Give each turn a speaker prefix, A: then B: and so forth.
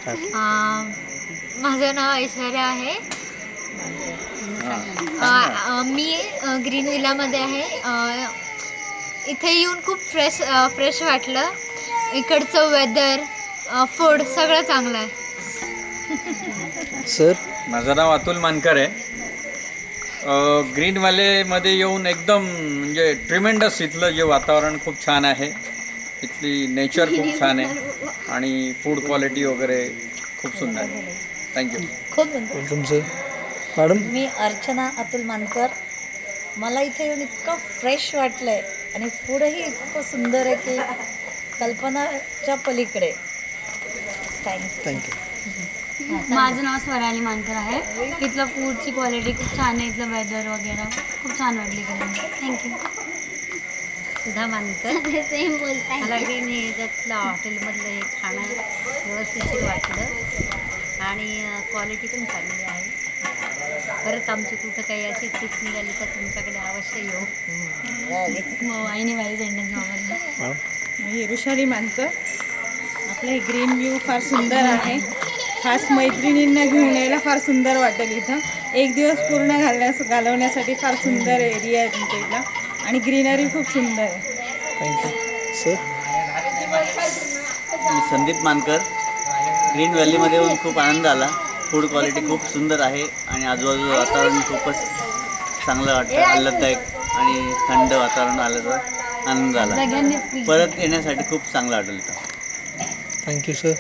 A: माझं नाव ऐश्वर्या आहे. मी ग्रीन विलामध्ये आहे. इथे येऊन खूप फ्रेश वाटलं. इकडचं वेदर, फूड सगळं चांगलं आहे.
B: सर,
C: माझं नाव अतुल मानकर आहे. ग्रीन व्हॅलीमध्ये येऊन एकदम म्हणजे ट्रिमेंडस इथलं जे वातावरण खूप छान आहे. इथली नेचर खूप छान आहे आणि फूड क्वालिटी वगैरे खूप सुंदर आहे. थँक्यू.
B: तुमचं मॅडम?
D: मी अर्चना अतुल मानकर. मला इथे येऊन इतकं फ्रेश वाटलं आहे आणि फूडही इतकं सुंदर आहे की कल्पनाच्या पलीकडे.
B: थँक्यू.
E: माझं नाव स्वराली मानकर आहे. इथलं फूडची क्वालिटी खूप छान आहे. इथलं वेदर वगैरे खूप छान वाटली इकडे. थँक्यू.
A: सुधा मानकर.
E: सेम बोलताय.
A: मला ग्रीन याच्यातलं हॉटेलमधलं हे खाणं व्यवस्थित वाटलं आणि क्वालिटी पण चांगली आहे. परत आमची कुठं काही अशी ट्रिप निघाली तर तुमच्याकडे अवश्य येऊ.
E: आईने भारी सेंटेन्स वापरला.
F: मी ऋषाली मानकर. आपलं हे ग्रीन व्ह्यू फार सुंदर आहे. खास मैत्रिणींना घेऊन यायला फार सुंदर वाटेल. इथं एक दिवस पूर्ण घालवण्यासाठी फार सुंदर एरिया आहे तुमच्या इथला आणि ग्रीनरी खूप सुंदर आहे.
B: थँक्यू. सर?
G: मी संदीप मानकर. ग्रीन व्हॅलीमध्ये येऊन खूप आनंद आला. फूड क्वालिटी खूप सुंदर आहे आणि आजूबाजूचं वातावरण खूपच चांगलं वाटतं, आल्हाददायक आणि थंड वातावरण आल्याचा आनंद आला. परत येण्यासाठी खूप चांगलं वाटेल इथं.
B: Thank you sir.